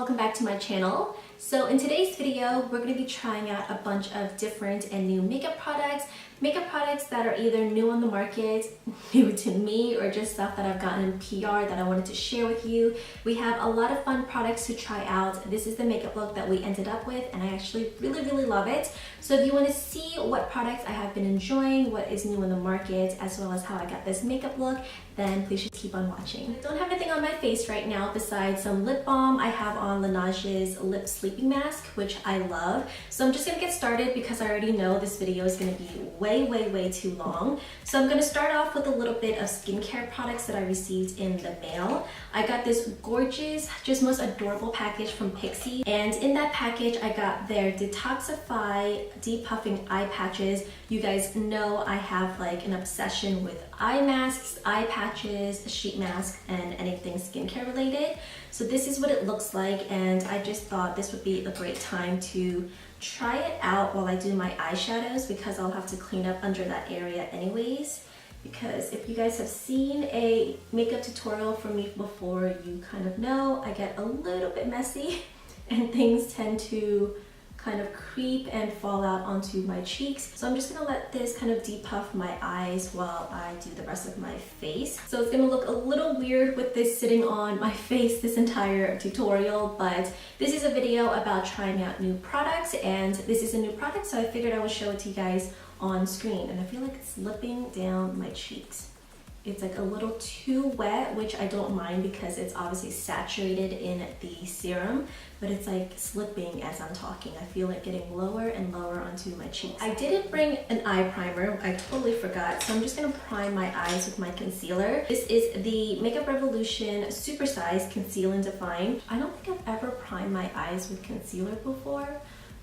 welcome back to my channel. So in today's video, we're going to be trying out a bunch of different and new makeup products that are either new on the market, new to me, or just stuff that I've gotten in PR that I wanted to share with you. We have a lot of fun products to try out. This is the makeup look that we ended up with, and I actually really love it. So if you want to see what products I have been enjoying, what is new in the market, as well as how I got this makeup look, then please just keep on watching. I don't have anything on my face right now besides some lip balm. I have on Lanage's lip sleeping mask, which I love. So I'm just gonna get started because I already know this video is gonna be way too long. So I'm gonna start off with a little bit of skincare products that I received in the mail. I got this gorgeous, just most adorable package from Pixi, and in that package I got their DetoxifEYE Depuffing eye patches. You guys know I have like an obsession with eye masks, eye patches, a sheet mask, and anything skincare related. So this is what it looks like, and I just thought this would be a great time to try it out while I do my eyeshadows, because I'll have to clean up under that area anyways. Because if you guys have seen a makeup tutorial from me before, you kind of know I get a little bit messy and things tend to kind of creep and fall out onto my cheeks. So I'm just gonna let this kind of depuff my eyes while I do the rest of my face. So it's gonna look a little weird with this sitting on my face this entire tutorial, but this is a video about trying out new products, and this is a new product, so I figured I would show it to you guys on screen. And I feel like it's slipping down my cheeks. It's like a little too wet, which I don't mind because it's obviously saturated in the serum, but it's like slipping as I'm talking. I feel it getting lower and lower onto my cheeks. I didn't bring an eye primer, I totally forgot, so I'm just gonna prime my eyes with my concealer. This is the Makeup Revolution Super Size Conceal and Define. I don't think I've ever primed my eyes with concealer before,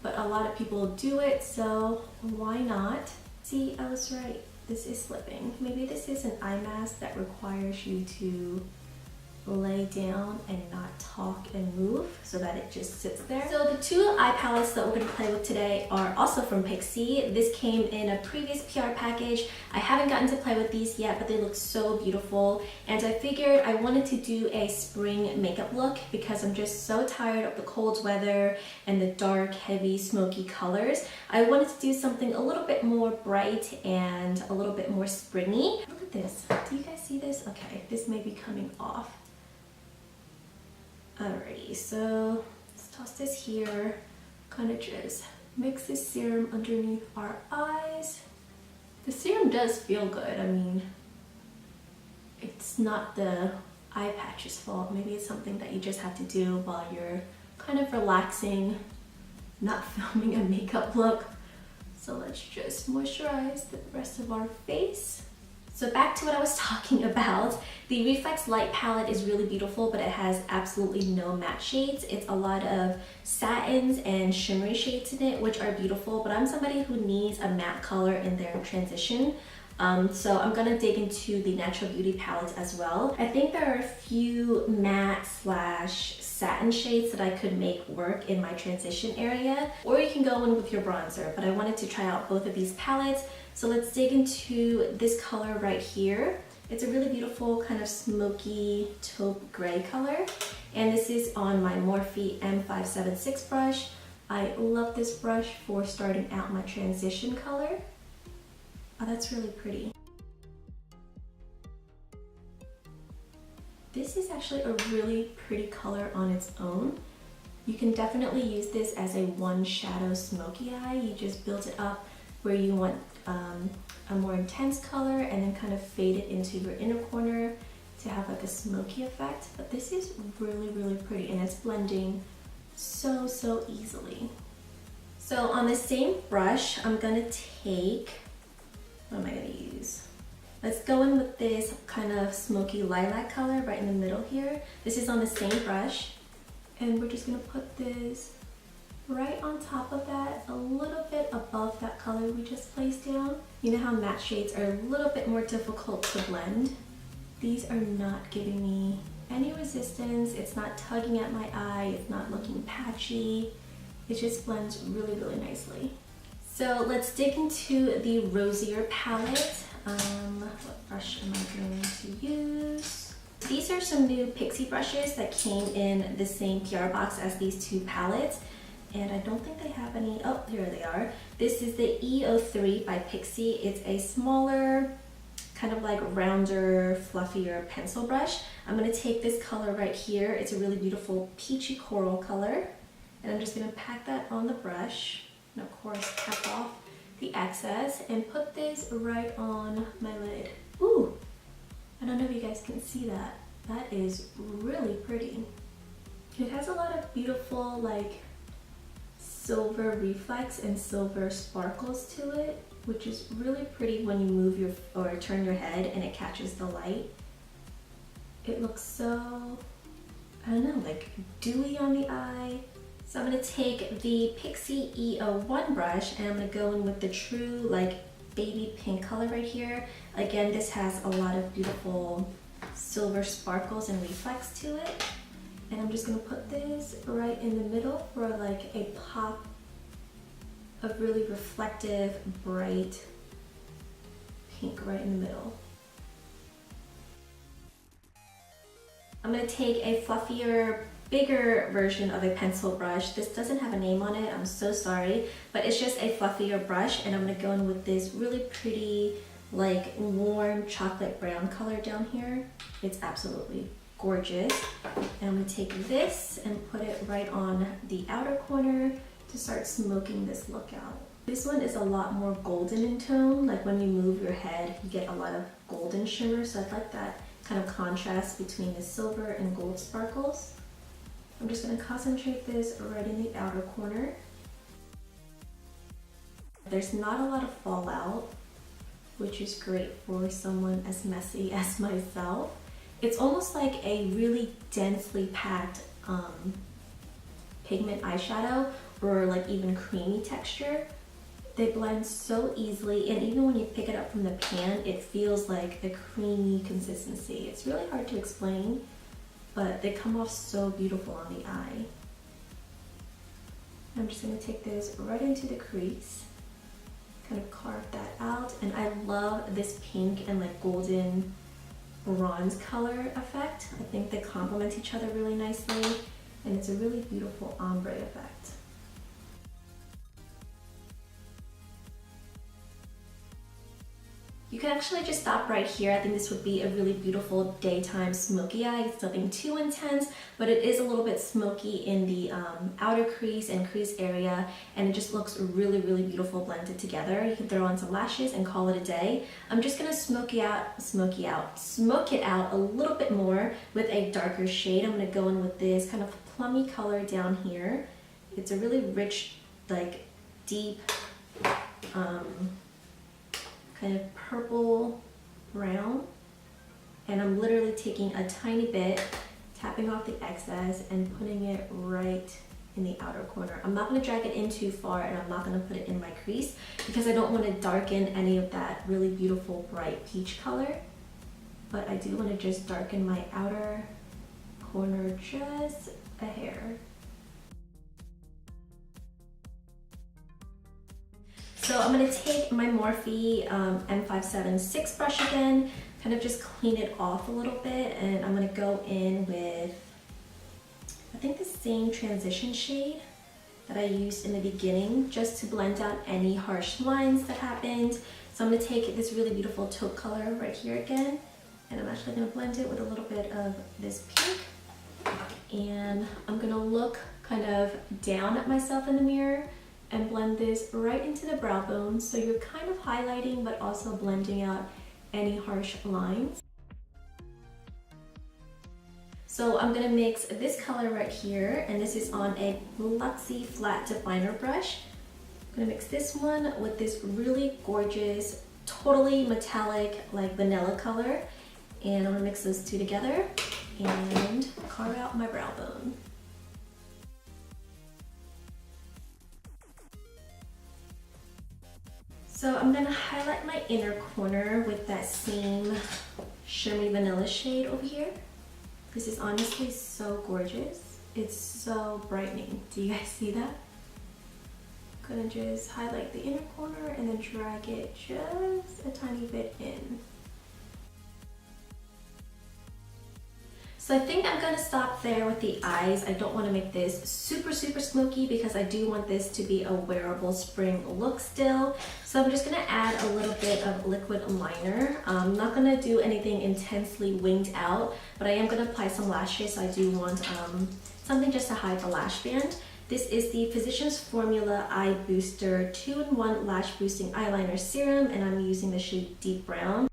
but a lot of people do it, so why not? See, I was right. This is slipping. Maybe this is an eye mask that requires you to lay down and not talk and move so that it just sits there. So the two eye palettes that we're going to play with today are also from Pixi. This came in a previous PR package. I haven't gotten to play with these yet, but they look so beautiful, and I figured I wanted to do a spring makeup look because I'm just so tired of the cold weather and the dark, heavy, smoky colors. I wanted to do something a little bit more bright and a little bit more springy. Look at this. Do you guys see this? Okay, this may be coming off. Alrighty, so let's toss this here, kind of just mix this serum underneath our eyes. The serum does feel good. I mean, it's not the eye patch's fault. Maybe it's something that you just have to do while you're kind of relaxing, not filming a makeup look. So let's just moisturize the rest of our face. So back to what I was talking about, the Reflex light palette is really beautiful, but it has absolutely no matte shades. It's a lot of satins and shimmery shades in it, which are beautiful, but I'm somebody who needs a matte color in their transition. So I'm gonna dig into the Natural Beauty palette as well. I think there are a few matte slash satin shades that I could make work in my transition area, or you can go in with your bronzer, but I wanted to try out both of these palettes. So let's dig into this color right here. It's a really beautiful kind of smoky taupe gray color, and this is on my Morphe M576 brush. I love this brush for starting out my transition color. Oh, that's really pretty. This is actually a really pretty color on its own. You can definitely use this as a one shadow smoky eye. You just build it up where you want a more intense color and then kind of fade it into your inner corner to have like a smoky effect. But this is really pretty, and it's blending so easily. So on the same brush, I'm gonna take, what am I gonna use? Let's go in with this kind of smoky lilac color right in the middle here. This is on the same brush, and we're just gonna put this right on top of that, a little bit above that color we just placed down. You know how matte shades are a little bit more difficult to blend? These are not giving me any resistance. It's not tugging at my eye. It's not looking patchy. It just blends really nicely. So let's dig into the Rosier palette. What brush am I going to use? These are some new Pixi brushes that came in the same PR box as these two palettes. And I don't think they have any, oh, here they are. This is the E03 by Pixi. It's a smaller, kind of like rounder, fluffier pencil brush. I'm gonna take this color right here. It's a really beautiful peachy coral color. And I'm just gonna pack that on the brush. And of course, tap off the excess and put this right on my lid. Ooh, I don't know if you guys can see that. That is really pretty. It has a lot of beautiful like silver reflex and silver sparkles to it, which is really pretty when you move your or turn your head and it catches the light. It looks so, I don't know, like dewy on the eye. So I'm gonna take the Pixi E01 brush and I'm gonna go in with the true like baby pink color right here. Again, this has a lot of beautiful silver sparkles and reflex to it. And I'm just gonna put this right in the middle for like a pop of really reflective, bright pink right in the middle. I'm gonna take a fluffier, bigger version of a pencil brush. This doesn't have a name on it, I'm so sorry, but it's just a fluffier brush, and I'm gonna go in with this really pretty, like warm chocolate brown color down here. It's absolutely gorgeous. And I'm gonna take this and put it right on the outer corner to start smoking this look out. This one is a lot more golden in tone, like when you move your head, you get a lot of golden shimmer, so I'd like that kind of contrast between the silver and gold sparkles. I'm just gonna concentrate this right in the outer corner. There's not a lot of fallout, which is great for someone as messy as myself. It's almost like a really densely packed pigment eyeshadow, or like even creamy texture. They blend so easily, and even when you pick it up from the pan, it feels like a creamy consistency. It's really hard to explain, but they come off so beautiful on the eye. I'm just gonna take this right into the crease, kind of carve that out, and I love this pink and like golden bronze color effect. I think they complement each other really nicely, and it's a really beautiful ombre effect. You can actually just stop right here. I think this would be a really beautiful daytime smoky eye. It's nothing too intense, but it is a little bit smoky in the outer crease and crease area, and it just looks really, really beautiful blended together. You can throw on some lashes and call it a day. I'm just gonna smoke it out a little bit more with a darker shade. I'm gonna go in with this kind of plummy color down here. It's a really rich, like deep, kind of purple brown, and I'm literally taking a tiny bit, tapping off the excess and putting it right in the outer corner. I'm not going to drag it in too far, and I'm not going to put it in my crease because I don't want to darken any of that really beautiful bright peach color, but I do want to just darken my outer corner just a hair. So I'm going to take my Morphe M576 brush again, kind of just clean it off a little bit, and I'm going to go in with, I think, the same transition shade that I used in the beginning, just to blend out any harsh lines that happened. So I'm going to take this really beautiful taupe color right here again, and I'm actually going to blend it with a little bit of this pink, and I'm going to look kind of down at myself in the mirror and blend this right into the brow bone, so you're kind of highlighting but also blending out any harsh lines. So I'm gonna mix this color right here, and this is on a Luxie flat definer brush. I'm gonna mix this one with this really gorgeous, totally metallic, like vanilla color, and I'm gonna mix those two together and carve out my brow bone. So I'm gonna highlight my inner corner with that same shimmery vanilla shade over here. This is honestly so gorgeous. It's so brightening. Do you guys see that? I'm gonna just highlight the inner corner and then drag it just a tiny bit in. So I think I'm gonna stop there with the eyes. I don't want to make this super smoky because I do want this to be a wearable spring look still. So I'm just gonna add a little bit of liquid liner. I'm not gonna do anything intensely winged out, but I am gonna apply some lashes. So I do want something just to hide the lash band. This is the Physicians Formula Eye Booster 2-in-1 Lash Boosting Eyeliner Serum, and I'm using the shade Deep Brown.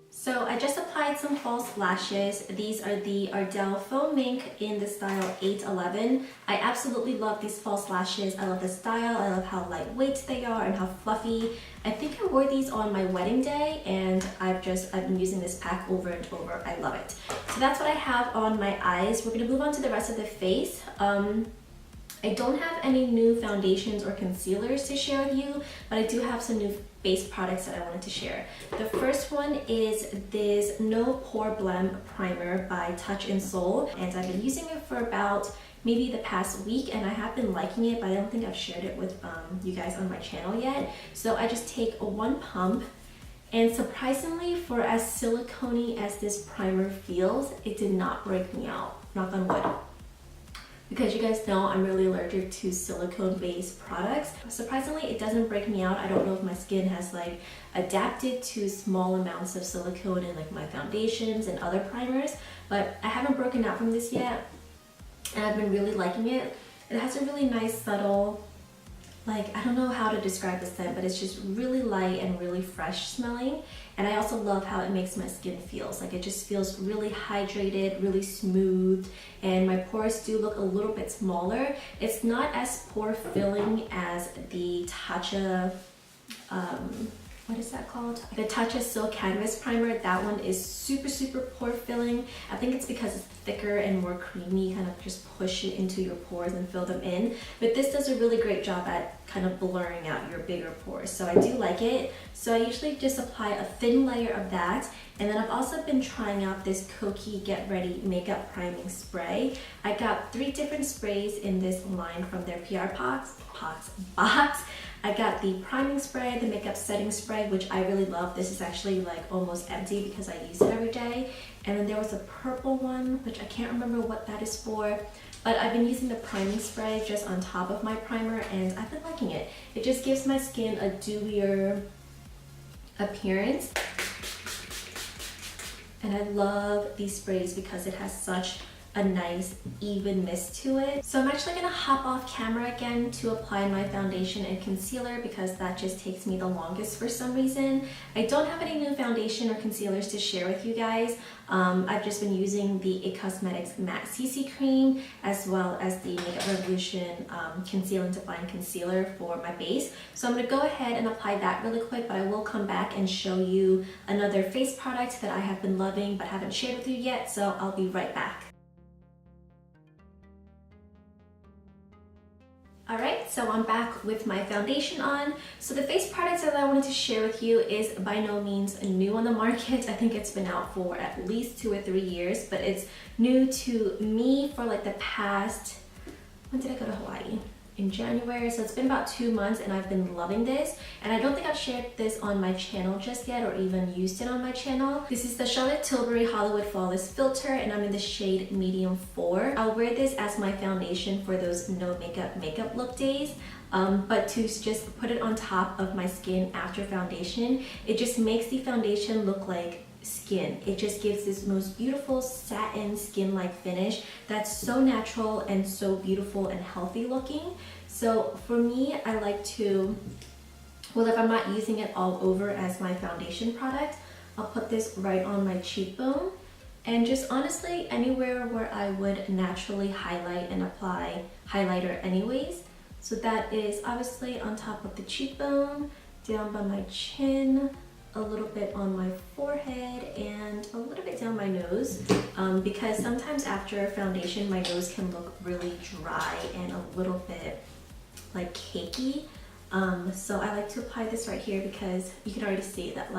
So I just applied some false lashes. These are the Ardell Faux Mink in the style 811. I absolutely love these false lashes. I love the style. I love how lightweight they are and how fluffy. I think I wore these on my wedding day, and I've been using this pack over and over. I love it. So that's what I have on my eyes. We're gonna move on to the rest of the face. I don't have any new foundations or concealers to share with you, but I do have some new base products that I wanted to share. The first one is this No Pore-blem primer by Touch in Soul, and I've been using it for about maybe the past week, and I have been liking it, but I don't think I've shared it with you guys on my channel yet. So I just take one pump, and surprisingly, for as silicone-y as this primer feels, it did not break me out, knock on wood. Because you guys know I'm really allergic to silicone-based products. Surprisingly, it doesn't break me out. I don't know if my skin has adapted to small amounts of silicone in my foundations and other primers, but I haven't broken out from this yet, and I've been really liking it. It has a really nice, subtle, I don't know how to describe the scent, but it's just really light and really fresh smelling. And I also love how it makes my skin feel. It just feels really hydrated, really smooth, and my pores do look a little bit smaller. It's not as pore filling as the Tatcha, what is that called? The Tatcha Silk Canvas Primer. That one is super pore filling. I think it's because it's thicker and more creamy, kind of just push it into your pores and fill them in. But this does a really great job at kind of blurring out your bigger pores. So I do like it. So I usually just apply a thin layer of that. And then I've also been trying out this Kokie Get Ready Makeup Priming Spray. I got 3 different sprays in this line from their PR box. I got the priming spray, the makeup setting spray, which I really love. This is actually almost empty because I use it every day. And then there was a purple one, which I can't remember what that is for. But I've been using the priming spray just on top of my primer, and I've been liking it. It just gives my skin a dewier appearance. And I love these sprays because it has such a nice even mist to it. So I'm actually gonna hop off camera again to apply my foundation and concealer because that just takes me the longest for some reason. I don't have any new foundation or concealers to share with you guys. I've just been using the IT Cosmetics Matte CC Cream as well as the Makeup Revolution Conceal and Define Concealer for my base. So I'm gonna go ahead and apply that really quick, but I will come back and show you another face product that I have been loving but haven't shared with you yet, so I'll be right back. Alright, so I'm back with my foundation on. So the face product that I wanted to share with you is by no means new on the market. I think it's been out for at least 2 or 3 years, but it's new to me for the past, when did I go to Hawaii? In January, so it's been about 2 months and I've been loving this. And I don't think I've shared this on my channel just yet or even used it on my channel. This is the Charlotte Tilbury Hollywood Flawless Filter and I'm in the shade medium 4. I'll wear this as my foundation for those no makeup look days. But to just put it on top of my skin after foundation, it just makes the foundation look like skin. It just gives this most beautiful satin skin-like finish that's so natural and so beautiful and healthy looking. So for me, I like to, well, if I'm not using it all over as my foundation product, I'll put this right on my cheekbone and just honestly anywhere where I would naturally highlight and apply highlighter anyways. So that is obviously on top of the cheekbone, down by my chin, a little bit on my forehead, and a little bit down my nose because sometimes after foundation my nose can look really dry and a little bit cakey. So I like to apply this right here because you can already see that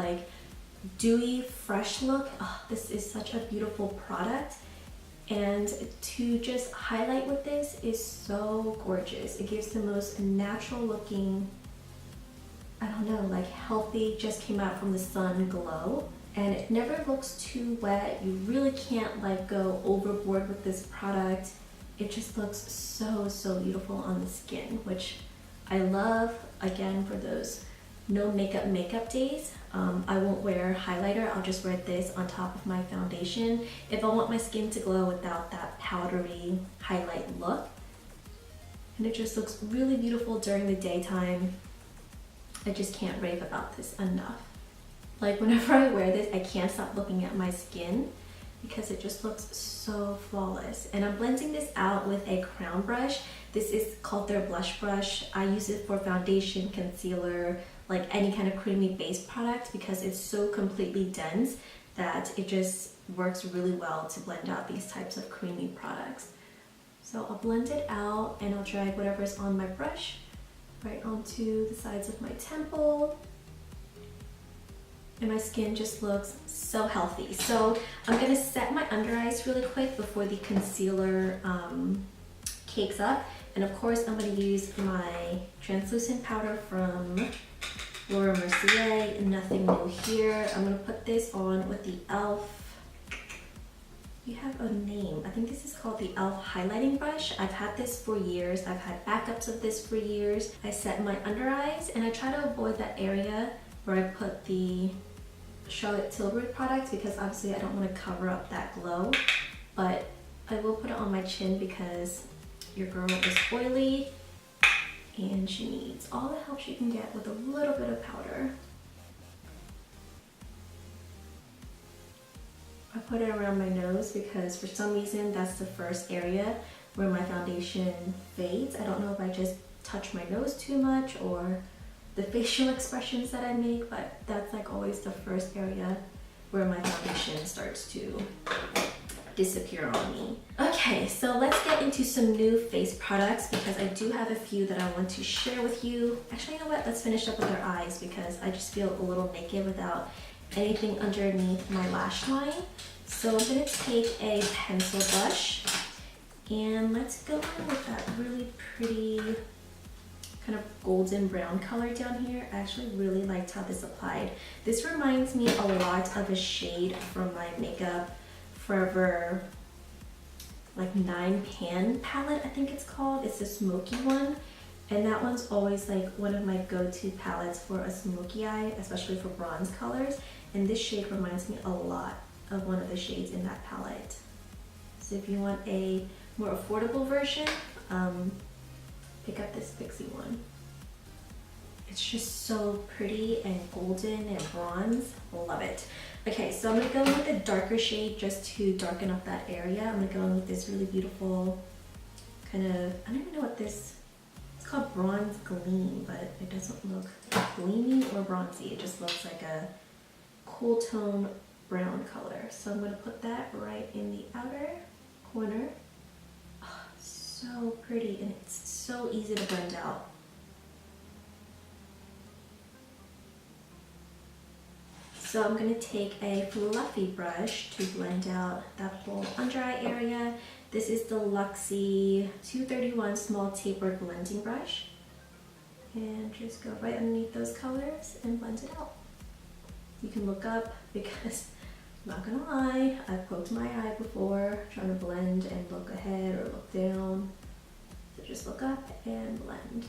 dewy, fresh look. Oh, this is such a beautiful product. And to just highlight with this is so gorgeous. It gives the most natural looking, I don't know, like healthy, just came out from the sun glow. And it never looks too wet. You really can't like go overboard with this product. It just looks so, so beautiful on the skin, which I love. Again, for those no makeup days, I won't wear highlighter. I'll just wear this on top of my foundation if I want my skin to glow without that powdery highlight look. And it just looks really beautiful during the daytime. I just can't rave about this enough. Like whenever I wear this, I can't stop looking at my skin because it just looks so flawless. And I'm blending this out with a crown brush. This is called their blush brush. I use it for foundation, concealer, like any kind of creamy base product because it's so completely dense that it just works really well to blend out these types of creamy products. So I'll blend it out and I'll drag whatever's on my brush right onto the sides of my temple. And my skin just looks so healthy. So I'm gonna set my under eyes really quick before the concealer cakes up. And of course I'm gonna use my translucent powder from Mercier, nothing new here. I'm gonna put this on with the e.l.f. You have a name. I think this is called the e.l.f. highlighting brush. I've had this for years. I've had backups of this for years. I set my under eyes and I try to avoid that area where I put the Charlotte Tilbury product because obviously I don't want to cover up that glow, but I will put it on my chin because your girl is oily and she needs all the help she can get with a little bit of powder. I put it around my nose because for some reason that's the first area where my foundation fades. I don't know if I just touch my nose too much or the facial expressions that I make, but that's like always the first area where my foundation starts to disappear on me. Okay, so let's get into some new face products because I do have a few that I want to share with you. Actually, you know what? Let's finish up with our eyes because I just feel a little naked without anything underneath my lash line. So I'm gonna take a pencil brush and let's go in with that really pretty kind of golden brown color down here. I actually really liked how this applied. This reminds me a lot of a shade from my Makeup Forever like 9 pan palette, I think it's called. It's the smoky one. And that one's always like one of my go-to palettes for a smoky eye, especially for bronze colors. And this shade reminds me a lot of one of the shades in that palette. So if you want a more affordable version, pick up this Pixi one. It's just so pretty and golden and bronze. Love it. Okay, so I'm gonna go in with a darker shade just to darken up that area. I'm gonna go in with this really beautiful kind of, I don't even know what this, it's called Bronze Gleam, but it doesn't look gleamy or bronzy. It just looks like a cool tone brown color. So I'm gonna put that right in the outer corner. Oh, so pretty and it's so easy to blend out. So I'm going to take a fluffy brush to blend out that whole under eye area. This is the Luxie 231 small tapered blending brush. And just go right underneath those colors and blend it out. You can look up because, I'm not going to lie, I've poked my eye before trying to blend and look ahead or look down. So just look up and blend.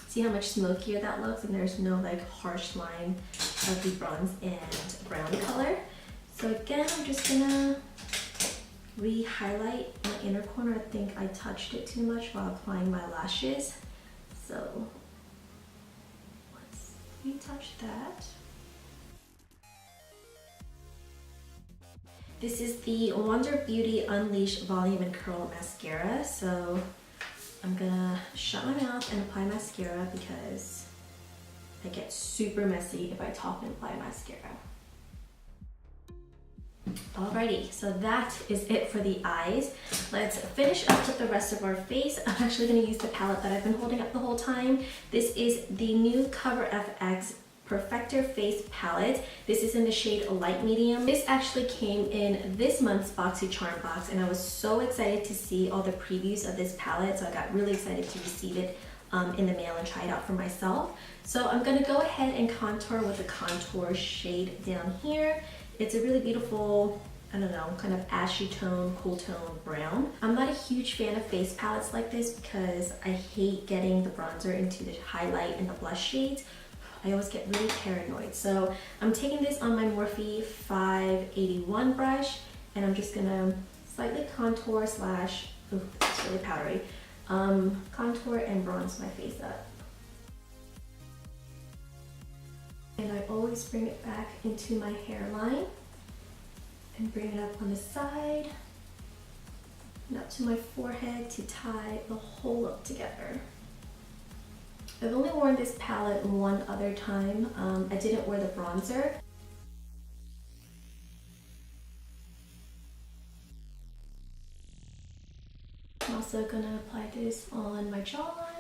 See how much smokier that looks, and there's no like harsh line of the bronze and brown color. So again, I'm just gonna re-highlight my inner corner. I think I touched it too much while applying my lashes. So let's retouch that. This is the Wonder Beauty Unleash Volume and Curl Mascara. So I'm gonna shut my mouth and apply mascara because I get super messy if I talk and apply mascara. Alrighty, so that is it for the eyes. Let's finish up with the rest of our face. I'm actually gonna use the palette that I've been holding up the whole time. This is the new Cover FX Perfector Face Palette. This is in the shade Light Medium. This actually came in this month's BoxyCharm box and I was so excited to see all the previews of this palette, so I got really excited to receive it in the mail and try it out for myself. So I'm gonna go ahead and contour with the contour shade down here. It's a really beautiful, I don't know, kind of ashy tone, cool tone brown. I'm not a huge fan of face palettes like this because I hate getting the bronzer into the highlight and the blush shades. I always get really paranoid. So I'm taking this on my Morphe 581 brush, and I'm just gonna slightly contour slash, ooh, it's really powdery, contour and bronze my face up. And I always bring it back into my hairline and bring it up on the side and up to my forehead to tie the whole look together. I've only worn this palette one other time. I didn't wear the bronzer. I'm also gonna apply this on my jawline.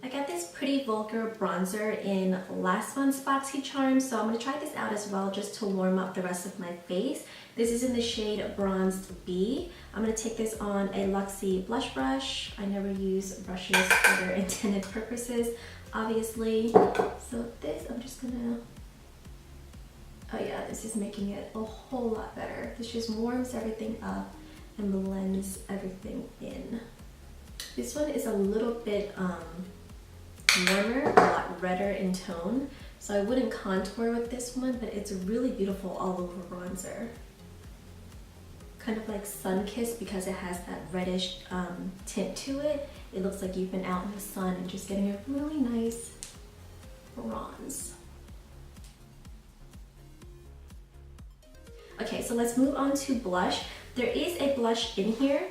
I got this pretty Vulgar bronzer in last month's BoxyCharm, so I'm gonna try this out as well just to warm up the rest of my face. This is in the shade Bronzed B. I'm gonna take this on a Luxie blush brush. I never use brushes for their intended purposes, obviously. So this, I'm just gonna, oh yeah, this is making it a whole lot better. This just warms everything up and blends everything in. This one is a little bit warmer, a lot redder in tone, so I wouldn't contour with this one, but it's a really beautiful all over bronzer. Kind of like sun-kissed because it has that reddish tint to it. It looks like you've been out in the sun and just getting a really nice bronze. Okay, so let's move on to blush. There is a blush in here.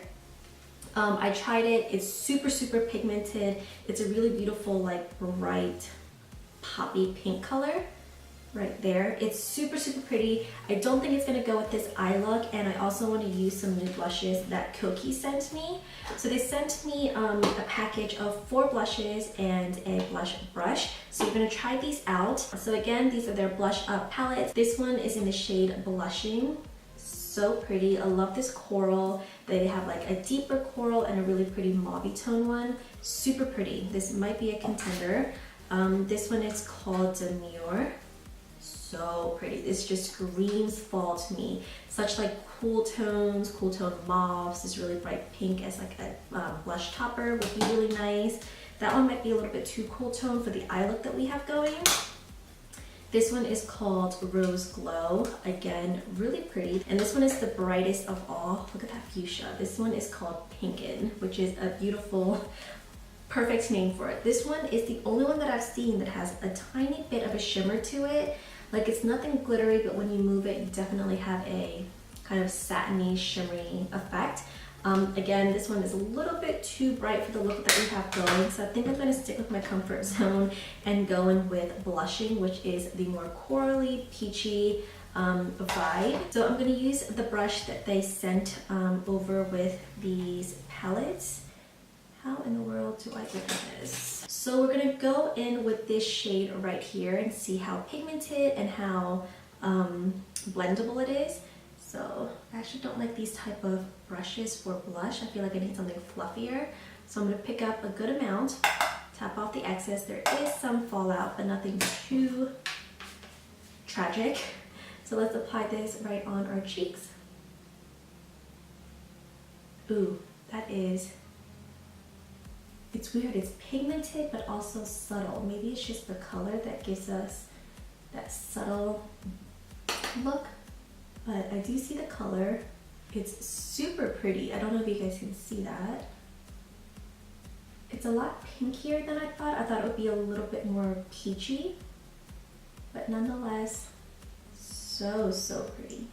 I tried it. It's super, super pigmented. It's a really beautiful, like bright, poppy pink color right there. It's super, super pretty. I don't think it's gonna go with this eye look, and I also want to use some new blushes that Kokie sent me. So they sent me a package of 4 blushes and a blush brush. So you're gonna try these out. So again, these are their blush up palettes. This one is in the shade Blushing. So pretty. I love this coral. They have like a deeper coral and a really pretty mauve tone one. Super pretty. This might be a contender. This one is called Demure. So pretty. This just screams fall to me. Such like cool tones, cool tone mauves. This really bright pink as like a blush topper would be really nice. That one might be a little bit too cool tone for the eye look that we have going. This one is called Rose Glow. Again, really pretty. And this one is the brightest of all. Look at that fuchsia. This one is called Pinkin, which is a beautiful, perfect name for it. This one is the only one that I've seen that has a tiny bit of a shimmer to it. Like it's nothing glittery, but when you move it, you definitely have a kind of satiny, shimmery effect. Again, this one is a little bit too bright for the look that we have going, so I think I'm going to stick with my comfort zone and go in with Blushing, which is the more corally, peachy vibe. So I'm going to use the brush that they sent over with these palettes. How in the world do I get this? So we're going to go in with this shade right here and see how pigmented and how blendable it is. So I actually don't like these type of brushes for blush. I feel like I need something fluffier. So I'm going to pick up a good amount, tap off the excess. There is some fallout, but nothing too tragic. So let's apply this right on our cheeks. Ooh, that is, it's weird. It's pigmented, but also subtle. Maybe it's just the color that gives us that subtle look. But I do see the color. It's super pretty. I don't know if you guys can see that. It's a lot pinkier than I thought. I thought it would be a little bit more peachy, but nonetheless, so pretty.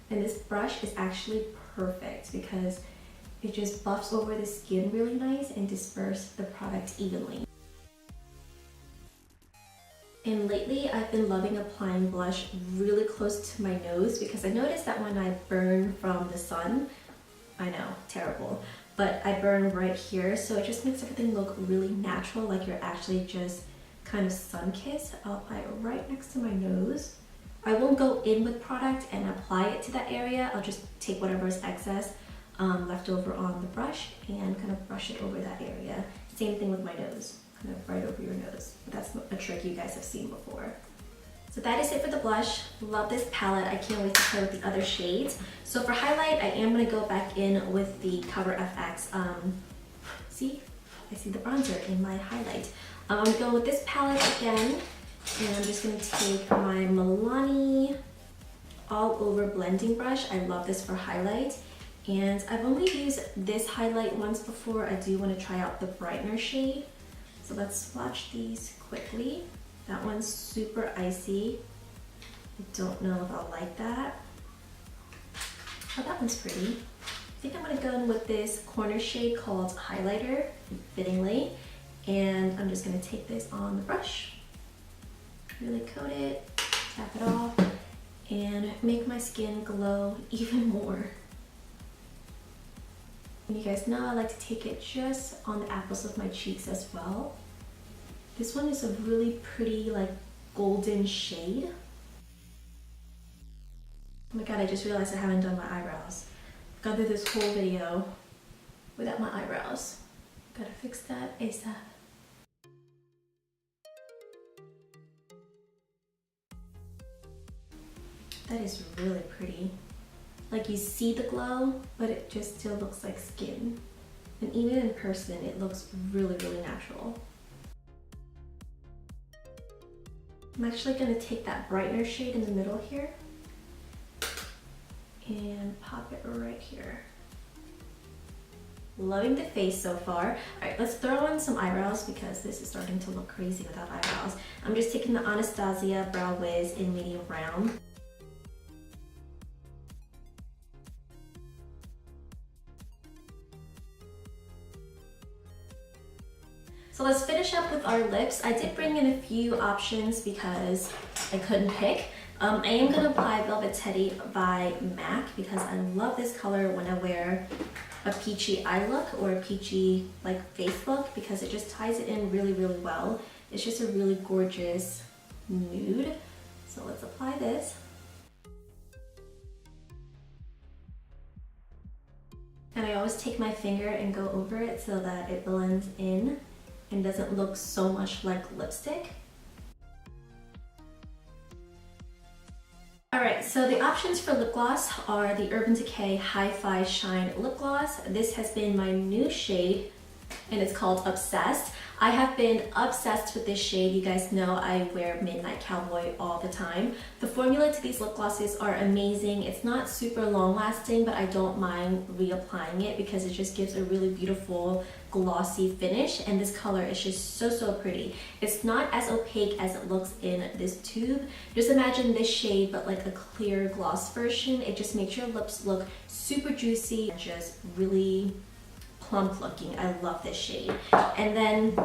And this brush is actually perfect because it just buffs over the skin really nice and disperses the product evenly. And lately, I've been loving applying blush really close to my nose because I noticed that when I burn from the sun, I know, terrible, but I burn right here, so it just makes everything look really natural, like you're actually just kind of sun-kissed. I'll apply it right next to my nose I won't go in with product and apply it to that area. I'll just take whatever is excess left over on the brush and kind of brush it over that area. Same thing with my nose, kind of right over your nose. That's a trick you guys have seen before. So that is it for the blush. Love this palette. I can't wait to play with the other shades. So for highlight, I am going to go back in with the Cover FX. See? I see the bronzer in my highlight. I'm going to go with this palette again. And I'm just going to take my Milani All Over Blending Brush. I love this for highlight. And I've only used this highlight once before. I do want to try out the brightener shade. So let's swatch these quickly. That one's super icy. I don't know if I'll like that. Oh, that one's pretty. I think I'm going to go in with this corner shade called Highlighter, fittingly. And I'm just going to take this on the brush. Really coat it, tap it off, and make my skin glow even more. And you guys know I like to take it just on the apples of my cheeks as well. This one is a really pretty, like, golden shade. Oh my god, I just realized I haven't done my eyebrows. I've gone through this whole video without my eyebrows. Gotta fix that ASAP. That is really pretty. Like, you see the glow, but it just still looks like skin. And even in person, it looks really, really natural. I'm actually gonna take that brightener shade in the middle here and pop it right here. Loving the face so far. All right, let's throw on some eyebrows because this is starting to look crazy without eyebrows. I'm just taking the Anastasia Brow Wiz in medium brown. So let's finish up with our lips. I did bring in a few options because I couldn't pick. I am going to apply Velvet Teddy by MAC because I love this color when I wear a peachy eye look or a peachy like face look because it just ties it in really, really well. It's just a really gorgeous nude. So let's apply this. And I always take my finger and go over it so that it blends in and doesn't look so much like lipstick. Alright, so the options for lip gloss are the Urban Decay Hi-Fi Shine Lip Gloss. This has been my new shade and it's called Obsessed. I have been obsessed with this shade. You guys know I wear Midnight Cowboy all the time. The formula to these lip glosses are amazing. It's not super long lasting, but I don't mind reapplying it because it just gives a really beautiful glossy finish, and this color is just so pretty. It's not as opaque as it looks in this tube. Just imagine this shade but like a clear gloss version. It just makes your lips look super juicy and just really plump looking. I love this shade. And then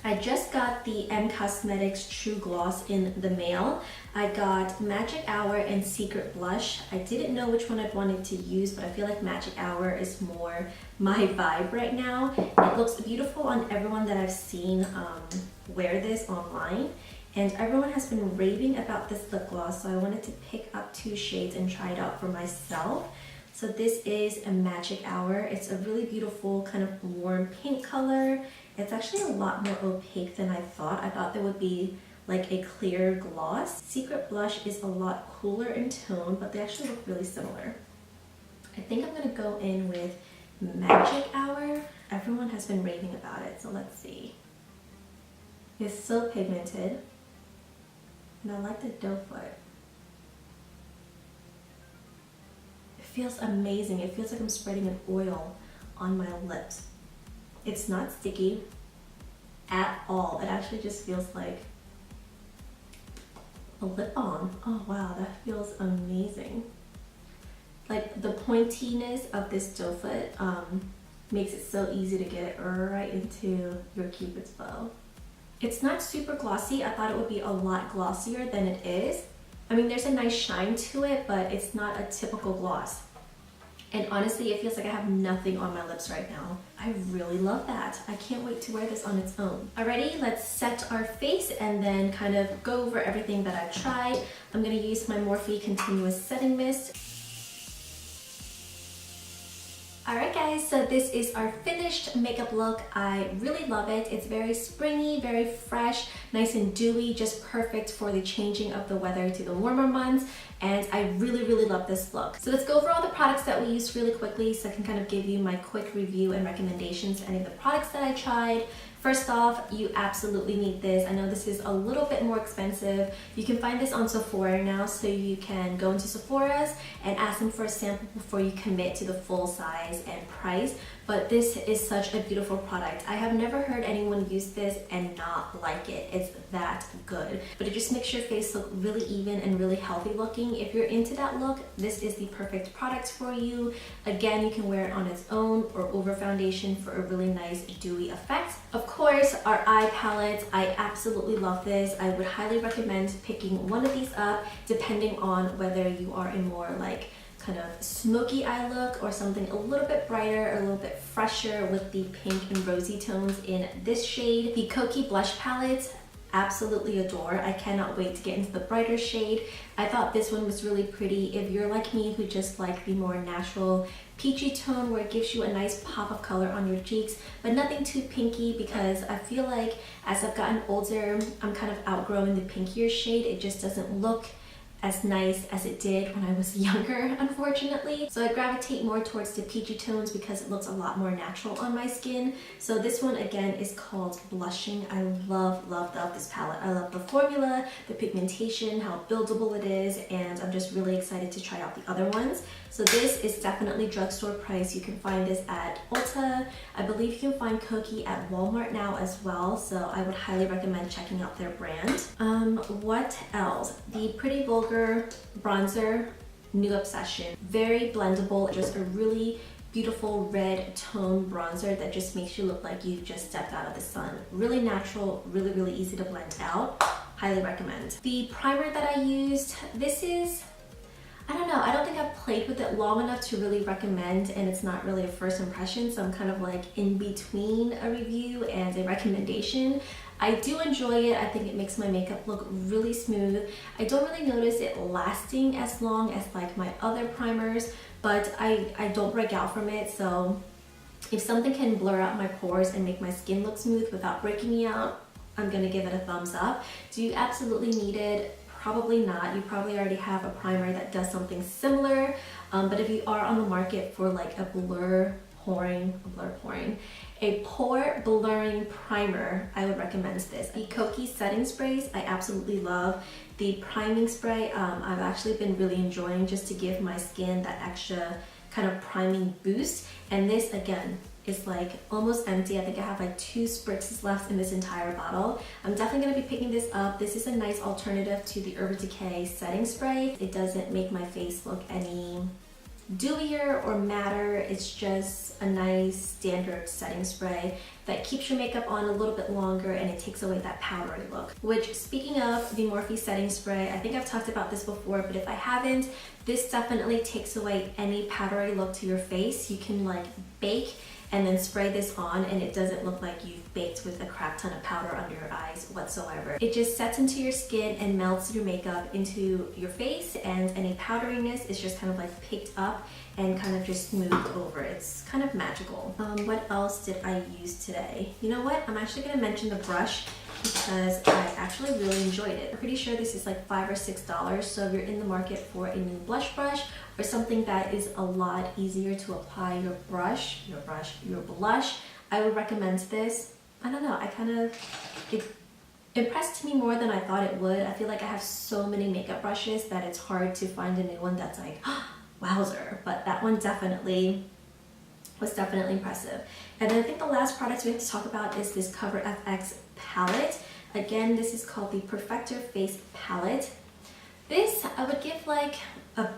I just got the M Cosmetics True Gloss in the mail. I got Magic Hour and Secret Blush. I didn't know which one I wanted to use, but I feel like Magic Hour is more my vibe right now. It looks beautiful on everyone that I've seen wear this online, and everyone has been raving about this lip gloss, so I wanted to pick up 2 shades and try it out for myself. So this is a Magic Hour. It's a really beautiful kind of warm pink color. It's actually a lot more opaque than I thought. I thought there would be like a clear gloss. Secret Blush is a lot cooler in tone, but they actually look really similar. I think I'm gonna go in with Magic Hour. Everyone has been raving about it, so let's see. It's so pigmented, and I like the doe foot. Feels amazing. It feels like I'm spreading an oil on my lips. It's not sticky at all. It actually just feels like a lip balm. Oh wow, that feels amazing. Like the pointiness of this doe foot makes it so easy to get it right into your cupid's bow. It's not super glossy. I thought it would be a lot glossier than it is. I mean, there's a nice shine to it, but it's not a typical gloss. And honestly, it feels like I have nothing on my lips right now. I really love that. I can't wait to wear this on its own. Alrighty, let's set our face and then kind of go over everything that I've tried. I'm gonna use my Morphe Continuous Setting Mist. Alright guys, so this is our finished makeup look. I really love it. It's very springy, very fresh, nice and dewy, just perfect for the changing of the weather to the warmer months. And I really love this look. So let's go over all the products that we used really quickly so I can kind of give you my quick review and recommendations to any of the products that I tried. First off, you absolutely need this. I know this is a little bit more expensive. You can find this on Sephora now, so you can go into Sephora's and ask them for a sample before you commit to the full size and price. But this is such a beautiful product. I have never heard anyone use this and not like it. It's that good. But it just makes your face look really even and really healthy looking. If you're into that look, this is the perfect product for you. Again, you can wear it on its own or over foundation for a really nice dewy effect. Of course, our eye palettes, I absolutely love this. I would highly recommend picking one of these up depending on whether you are a more like kind of smoky eye look or something a little bit brighter or a little bit fresher with the pink and rosy tones in this shade. The Kokie blush palette, absolutely adore. I cannot wait to get into the brighter shade. I thought this one was really pretty. If you're like me who just like the more natural peachy tone where it gives you a nice pop of color on your cheeks, but nothing too pinky, because I feel like as I've gotten older, I'm kind of outgrowing the pinkier shade. It just doesn't look as nice as it did when I was younger, unfortunately. So I gravitate more towards the peachy tones because it looks a lot more natural on my skin. So this one again is called Blushing. I love this palette. I love the formula, the pigmentation, how buildable it is, and I'm just really excited to try out the other ones. So this is definitely drugstore price. You can find this at Ulta. I believe you can find Kokie at Walmart now as well, so I would highly recommend checking out their brand. What else? The Pretty Vulgar bronzer, new obsession. Very blendable, just a really beautiful red tone bronzer that just makes you look like you just stepped out of the sun. Really natural, really easy to blend out. Highly recommend. The primer that I used, this is, I don't know, I don't think I've played with it long enough to really recommend, and it's not really a first impression, so I'm kind of like in between a review and a recommendation. I do enjoy it. I think it makes my makeup look really smooth. I don't really notice it lasting as long as like my other primers, but I don't break out from it, so if something can blur out my pores and make my skin look smooth without breaking me out, I'm gonna give it a thumbs up. Do you absolutely need it? Probably not. You probably already have a primer that does something similar, but if you are on the market for like a pore blurring primer, I would recommend this. The Kokie setting sprays, I absolutely love. The priming spray, I've actually been really enjoying just to give my skin that extra kind of priming boost. And this again is like almost empty. I think I have like 2 spritzes left in this entire bottle. I'm definitely gonna be picking this up. This is a nice alternative to the Urban Decay setting spray. It doesn't make my face look any dewier or matter. It's just a nice standard setting spray that keeps your makeup on a little bit longer, and it takes away that powdery look. Which, speaking of the Morphe setting spray, I think I've talked about this before, but if I haven't, this definitely takes away any powdery look to your face. You can like bake and then spray this on, and it doesn't look like you've baked with a crap ton of powder under your eyes whatsoever. It just sets into your skin and melts your makeup into your face, and any powderiness is just kind of like picked up and kind of just smoothed over. It's kind of magical. What else did I use today? You know what? I'm actually gonna mention the brush because I actually really enjoyed it. I'm pretty sure this is like $5 or $6, so if you're in the market for a new blush or something that is a lot easier to apply your blush, I would recommend this. I don't know, it impressed me more than I thought it would. I feel like I have so many makeup brushes that it's hard to find a new one that's like, wowzer, but that one was definitely impressive. And then I think the last product we have to talk about is this Cover FX palette. Again, this is called the Perfector Face Palette. This I would give like a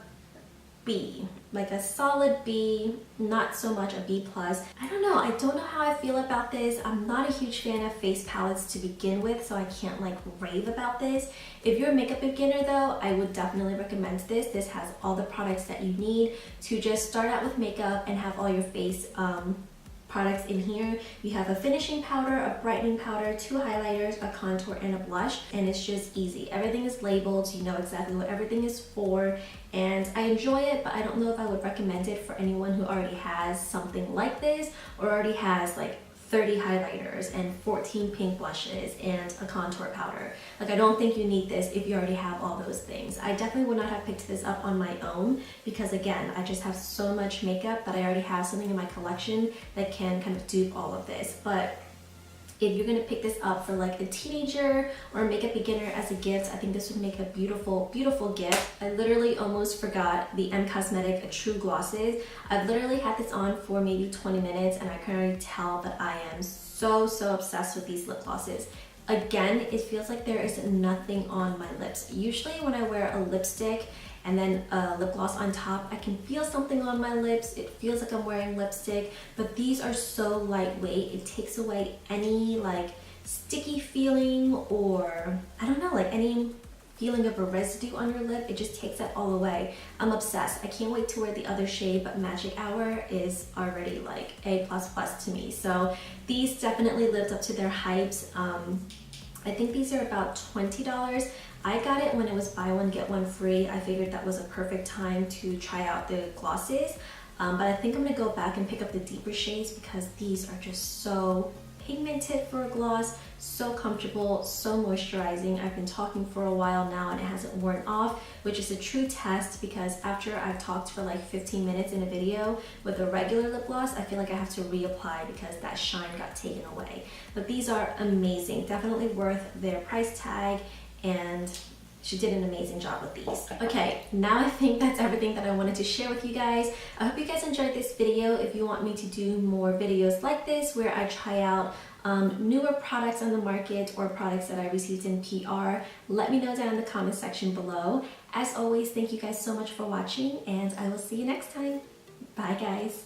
B, like a solid B, not so much a B plus. I don't know how I feel about this. I'm not a huge fan of face palettes to begin with, so I can't like rave about this. If you're a makeup beginner though, I would definitely recommend this. This has all the products that you need to just start out with makeup and have all your face products in here. You have a finishing powder, a brightening powder, 2 highlighters, a contour, and a blush, and it's just easy. Everything is labeled, so you know exactly what everything is for, and I enjoy it, but I don't know if I would recommend it for anyone who already has something like this or already has like 30 highlighters and 14 pink blushes and a contour powder. Like, I don't think you need this if you already have all those things. I definitely would not have picked this up on my own because, again, I just have so much makeup that I already have something in my collection that can kind of dupe all of this. But if you're gonna pick this up for like a teenager or a makeup beginner as a gift, I think this would make a beautiful, beautiful gift. I literally almost forgot the M Cosmetic True Glosses. I've literally had this on for maybe 20 minutes and I can already tell that I am so obsessed with these lip glosses. Again, it feels like there is nothing on my lips. Usually when I wear a lipstick and then a lip gloss on top, I can feel something on my lips. It feels like I'm wearing lipstick, but these are so lightweight. It takes away any like sticky feeling or I don't know, like any feeling of a residue on your lip. It just takes that all away. I'm obsessed. I can't wait to wear the other shade, but Magic Hour is already like A++ to me. So these definitely lived up to their hypes. I think these are about $20. I got it when it was buy one get one free. I figured that was a perfect time to try out the glosses, but I think I'm gonna go back and pick up the deeper shades because these are just so pigmented for a gloss, so comfortable, so moisturizing. I've been talking for a while now and it hasn't worn off, which is a true test because after I've talked for like 15 minutes in a video with a regular lip gloss, I feel like I have to reapply because that shine got taken away. But these are amazing, definitely worth their price tag, and she did an amazing job with these. Okay, now I think that's everything that I wanted to share with you guys. I hope you guys enjoyed this video. If you want me to do more videos like this where I try out newer products on the market or products that I received in PR, let me know down in the comment section below. As always, thank you guys so much for watching and I will see you next time. Bye guys.